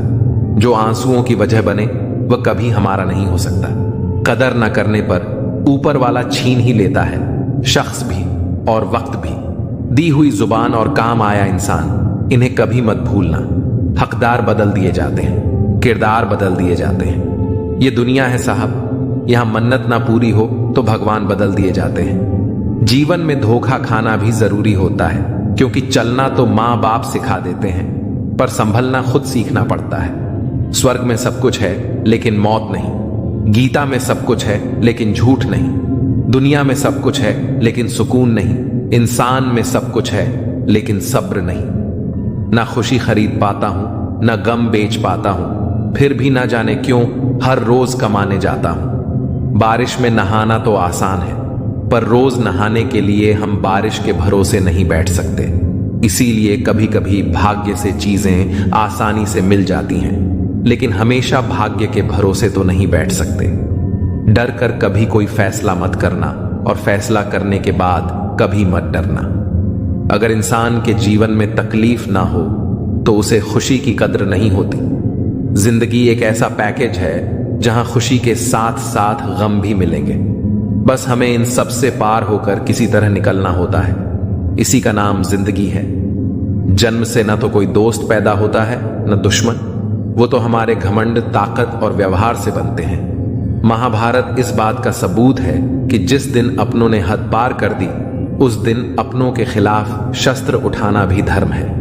जो आंसुओं की वजह बने वह कभी हमारा नहीं हो सकता। कदर न करने पर ऊपर वाला छीन ही लेता है, शख्स भी और वक्त भी। दी हुई जुबान और काम आया इंसान, इन्हें कभी मत भूलना। हकदार बदल दिए जाते हैं, किरदार बदल दिए जाते हैं। ये दुनिया है साहब, यहां मन्नत ना पूरी हो तो भगवान बदल दिए जाते हैं। जीवन में धोखा खाना भी जरूरी होता है, क्योंकि चलना तो मां बाप सिखा देते हैं, पर संभलना खुद सीखना पड़ता है। स्वर्ग में सब कुछ है लेकिन मौत नहीं। गीता में सब कुछ है लेकिन झूठ नहीं। दुनिया में सब कुछ है लेकिन सुकून नहीं। इंसान में सब कुछ है लेकिन सब्र नहीं। ना खुशी खरीद पाता हूं, ना गम बेच पाता हूं, फिर भी ना जाने क्यों हर रोज कमाने जाता हूं। बारिश में नहाना तो आसान है, पर रोज नहाने के लिए हम बारिश के भरोसे नहीं बैठ सकते। इसीलिए कभी कभी भाग्य से चीजें आसानी से मिल जाती हैं, लेकिन हमेशा भाग्य के भरोसे तो नहीं बैठ सकते। डर कर कभी कोई फैसला मत करना, और फैसला करने के बाद कभी मत डरना। अगर इंसान के जीवन में तकलीफ ना हो तो उसे खुशी की कद्र नहीं होती। जिंदगी एक ऐसा पैकेज है जहां खुशी के साथ साथ गम भी मिलेंगे। बस हमें इन सब से पार होकर किसी तरह निकलना होता है। इसी का नाम जिंदगी है। जन्म से न तो कोई दोस्त पैदा होता है न दुश्मन, वो तो हमारे घमंड, ताकत और व्यवहार से बनते हैं। महाभारत इस बात का सबूत है कि जिस दिन अपनों ने हद पार कर दी, उस दिन अपनों के खिलाफ शस्त्र उठाना भी धर्म है।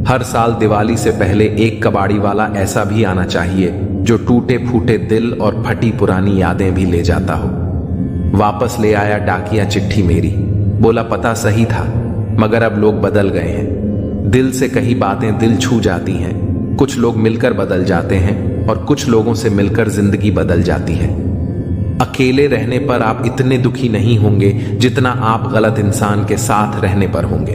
हर साल दिवाली से पहले एक कबाड़ी वाला ऐसा भी आना चाहिए जो टूटे फूटे दिल और फटी पुरानी यादें भी ले जाता हो। वापस ले आया डाकिया चिट्ठी मेरी, बोला पता सही था मगर अब लोग बदल गए हैं। दिल से कही बातें दिल छू जाती हैं। कुछ लोग मिलकर बदल जाते हैं और कुछ लोगों से मिलकर जिंदगी बदल जाती है। अकेले रहने पर आप इतने दुखी नहीं होंगे जितना आप गलत इंसान के साथ रहने पर होंगे।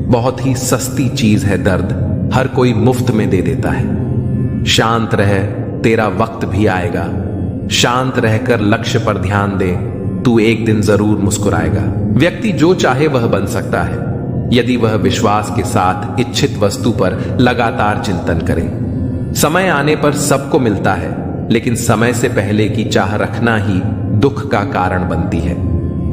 बहुत ही सस्ती चीज है दर्द, हर कोई मुफ्त में दे देता है। शांत रह, तेरा वक्त भी आएगा। शांत रहकर लक्ष्य पर ध्यान दे, तू एक दिन जरूर मुस्कुराएगा। व्यक्ति जो चाहे वह बन सकता है, यदि वह विश्वास के साथ इच्छित वस्तु पर लगातार चिंतन करे। समय आने पर सबको मिलता है, लेकिन समय से पहले की चाह रखना ही दुख का कारण बनती है।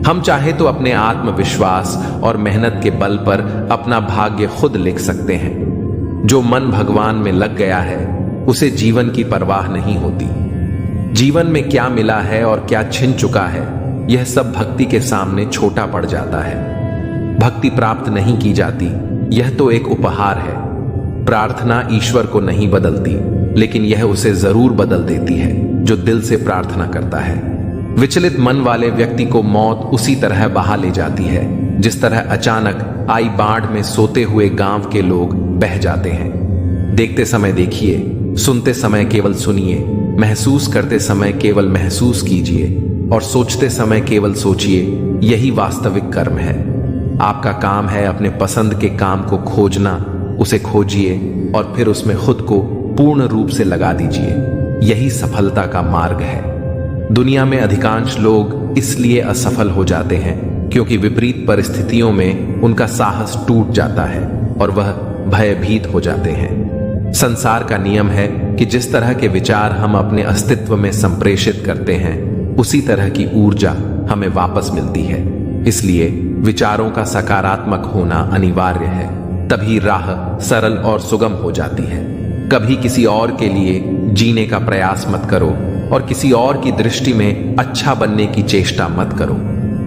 हम चाहे तो अपने आत्मविश्वास और मेहनत के बल पर अपना भाग्य खुद लिख सकते हैं। जो मन भगवान में लग गया है उसे जीवन की परवाह नहीं होती। जीवन में क्या मिला है और क्या छिन चुका है, यह सब भक्ति के सामने छोटा पड़ जाता है। भक्ति प्राप्त नहीं की जाती, यह तो एक उपहार है। प्रार्थना ईश्वर को नहीं बदलती, लेकिन यह उसे जरूर बदल देती है जो दिल से प्रार्थना करता है। विचलित मन वाले व्यक्ति को मौत उसी तरह बहा ले जाती है जिस तरह अचानक आई बाढ़ में सोते हुए गांव के लोग बह जाते हैं। देखते समय देखिए, सुनते समय केवल सुनिए, महसूस करते समय केवल महसूस कीजिए और सोचते समय केवल सोचिए। यही वास्तविक कर्म है। आपका काम है अपने पसंद के काम को खोजना, उसे खोजिए और फिर उसमें खुद को पूर्ण रूप से लगा दीजिए। यही सफलता का मार्ग है। दुनिया में अधिकांश लोग इसलिए असफल हो जाते हैं क्योंकि विपरीत परिस्थितियों में उनका साहस टूट जाता है और वह भयभीत हो जाते हैं। संसार का नियम है कि जिस तरह के विचार हम अपने अस्तित्व में संप्रेषित करते हैं, उसी तरह की ऊर्जा हमें वापस मिलती है। इसलिए विचारों का सकारात्मक होना अनिवार्य है, तभी राह सरल और सुगम हो जाती है। कभी किसी और के लिए जीने का प्रयास मत करो और किसी और की दृष्टि में अच्छा बनने की चेष्टा मत करो।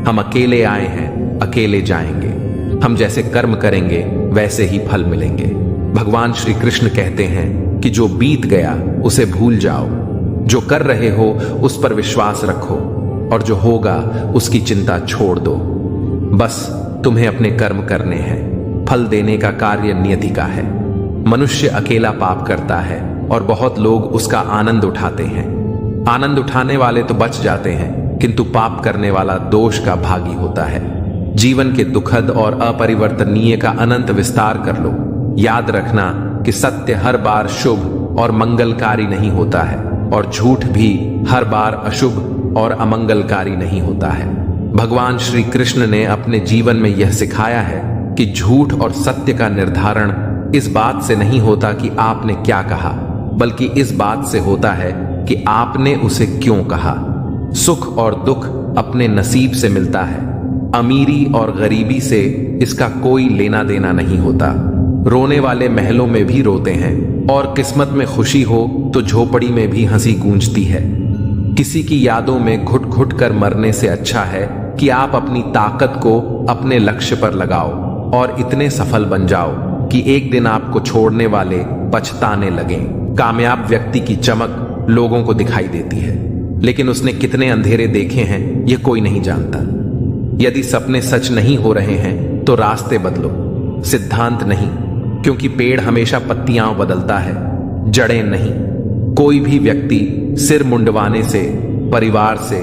हम अकेले आए हैं, अकेले जाएंगे। हम जैसे कर्म करेंगे वैसे ही फल मिलेंगे। भगवान श्री कृष्ण कहते हैं कि जो बीत गया उसे भूल जाओ, जो कर रहे हो उस पर विश्वास रखो और जो होगा उसकी चिंता छोड़ दो। बस तुम्हें अपने कर्म करने हैं, फल देने का कार्य नियति का है। मनुष्य अकेला पाप करता है और बहुत लोग उसका आनंद उठाते हैं। आनंद उठाने वाले तो बच जाते हैं, किंतु पाप करने वाला दोष का भागी होता है। जीवन के दुखद और अपरिवर्तनीय का अनंत विस्तार कर लो। याद रखना कि सत्य हर बार शुभ और मंगलकारी नहीं होता है, और झूठ भी हर बार अशुभ और अमंगलकारी नहीं होता है। भगवान श्री कृष्ण ने अपने जीवन में यह सिखाया है कि झूठ और सत्य का निर्धारण इस बात से नहीं होता कि आपने क्या कहा, बल्कि इस बात से होता है कि आपने उसे क्यों कहा। सुख और दुख अपने नसीब से मिलता है। अमीरी और गरीबी से इसका कोई लेना देना नहीं होता। रोने वाले महलों में भी रोते हैं, और किस्मत में खुशी हो तो झोपड़ी में भी हंसी गूंजती है। किसी की यादों में घुट घुट कर मरने से अच्छा है कि आप अपनी ताकत को अपने लक्ष्य पर लगाओ और इतने सफल बन जाओ कि एक दिन आपको छोड़ने वाले पछताने लगें। कामयाब व्यक्ति की चमक लोगों को दिखाई देती है, लेकिन उसने कितने अंधेरे देखे हैं यह कोई नहीं जानता। यदि सपने सच नहीं हो रहे हैं तो रास्ते बदलो, सिद्धांत नहीं, क्योंकि पेड़ हमेशा पत्तियां बदलता है, जड़ें नहीं। कोई भी व्यक्ति सिर मुंडवाने से, परिवार से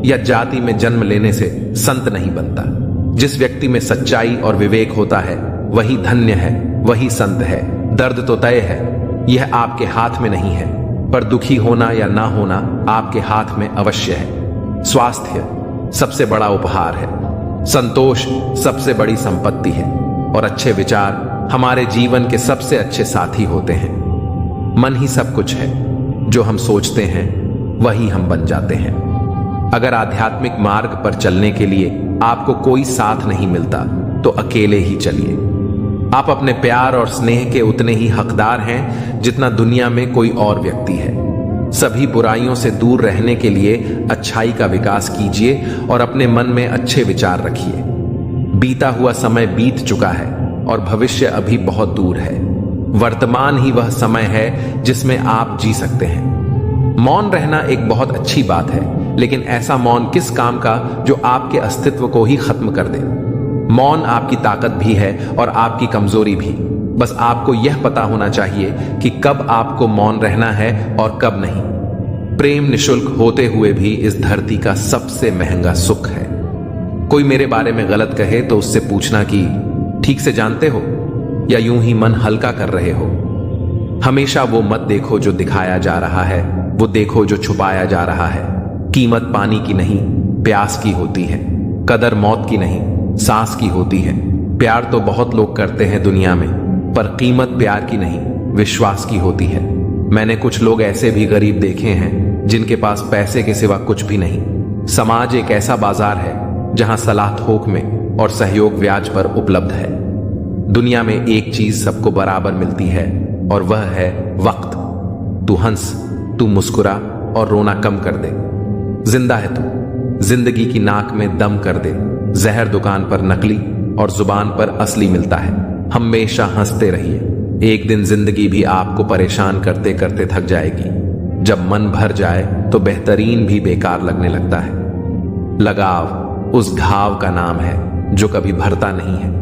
या जाति में जन्म लेने से संत नहीं बनता। जिस व्यक्ति में सच्चाई और विवेक होता है वही धन्य है, वही संत है। दर्द तो तय है, यह आपके हाथ में नहीं है, पर दुखी होना या ना होना आपके हाथ में अवश्य है। स्वास्थ्य सबसे बड़ा उपहार है, संतोष सबसे बड़ी संपत्ति है, और अच्छे विचार हमारे जीवन के सबसे अच्छे साथी होते हैं। मन ही सब कुछ है, जो हम सोचते हैं वही हम बन जाते हैं। अगर आध्यात्मिक मार्ग पर चलने के लिए आपको कोई साथ नहीं मिलता तो अकेले ही चलिए। आप अपने प्यार और स्नेह के उतने ही हकदार हैं जितना दुनिया में कोई और व्यक्ति है। सभी बुराइयों से दूर रहने के लिए अच्छाई का विकास कीजिए और अपने मन में अच्छे विचार रखिए। बीता हुआ समय बीत चुका है और भविष्य अभी बहुत दूर है। वर्तमान ही वह समय है जिसमें आप जी सकते हैं। मौन रहना एक बहुत अच्छी बात है, लेकिन ऐसा मौन किस काम का जो आपके अस्तित्व को ही खत्म कर दे। मौन आपकी ताकत भी है और आपकी कमजोरी भी। बस आपको यह पता होना चाहिए कि कब आपको मौन रहना है और कब नहीं। प्रेम निशुल्क होते हुए भी इस धरती का सबसे महंगा सुख है। कोई मेरे बारे में गलत कहे तो उससे पूछना कि ठीक से जानते हो या यूं ही मन हल्का कर रहे हो। हमेशा वो मत देखो जो दिखाया जा रहा है, वो देखो जो छुपाया जा रहा है। कीमत पानी की नहीं, प्यास की होती है। कदर मौत की नहीं, सांस की होती है। प्यार तो बहुत लोग करते हैं दुनिया में, पर कीमत प्यार की नहीं, विश्वास की होती है। मैंने कुछ लोग ऐसे भी गरीब देखे हैं जिनके पास पैसे के सिवा कुछ भी नहीं। समाज एक ऐसा बाजार है जहां सलाह थोक में और सहयोग ब्याज पर उपलब्ध है। दुनिया में एक चीज सबको बराबर मिलती है और वह है वक्त। तू हंस, तू मुस्कुरा और रोना कम कर दे। जिंदा है तू, जिंदगी की नाक में दम कर दे। जहर दुकान पर नकली और जुबान पर असली मिलता है। हमेशा हंसते रहिए। एक दिन जिंदगी भी आपको परेशान करते करते थक जाएगी। जब मन भर जाए तो बेहतरीन भी बेकार लगने लगता है। लगाव उस घाव का नाम है जो कभी भरता नहीं है।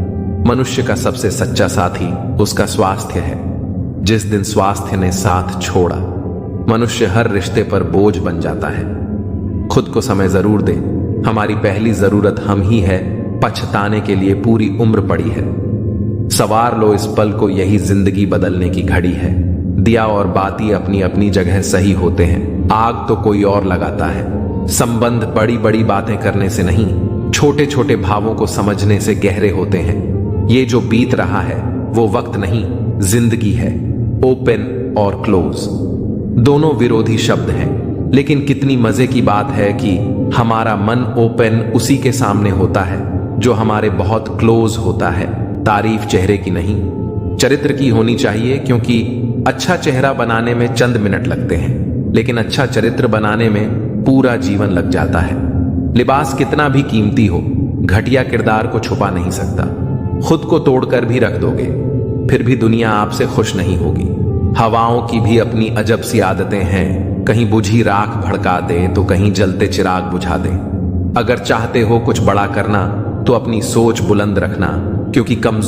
मनुष्य का सबसे सच्चा साथी उसका स्वास्थ्य है। जिस दिन स्वास्थ्य ने साथ छोड़ा, मनुष्य हर रिश्ते पर बोझ बन जाता है। खुद को समय जरूर दे। हमारी पहली जरूरत हम ही है। पछताने के लिए पूरी उम्र पड़ी है। सवार लो इस पल को, यही जिंदगी बदलने की घड़ी है। दिया और बाती अपनी अपनी जगह सही होते हैं। आग तो कोई और लगाता है। संबंध बड़ी बड़ी बातें करने से नहीं, छोटे छोटे भावों को समझने से गहरे होते हैं। ये जो बीत रहा है वो वक्त नहीं, जिंदगी है। ओपन और क्लोज दोनों विरोधी शब्द हैं, लेकिन कितनी मजे की बात है कि हमारा मन ओपन उसी के सामने होता है जो हमारे बहुत क्लोज होता है। तारीफ चेहरे की नहीं, चरित्र की होनी चाहिए, क्योंकि अच्छा चेहरा बनाने में चंद मिनट लगते हैं, लेकिन अच्छा चरित्र बनाने में पूरा जीवन लग जाता है। लिबास कितना भी कीमती हो, घटिया किरदार को छुपा नहीं सकता। खुद को तोड़कर भी रख दोगे, फिर भी दुनिया आपसे खुश नहीं होगी। हवाओं की भी अपनी अजब सी आदतें हैं, कहीं बुझी राख भड़का दे तो कहीं जलते चिराग बुझा दे। अगर चाहते हो कुछ बड़ा करना तो अपनी सोच बुलंद रखना, क्योंकि कमजोर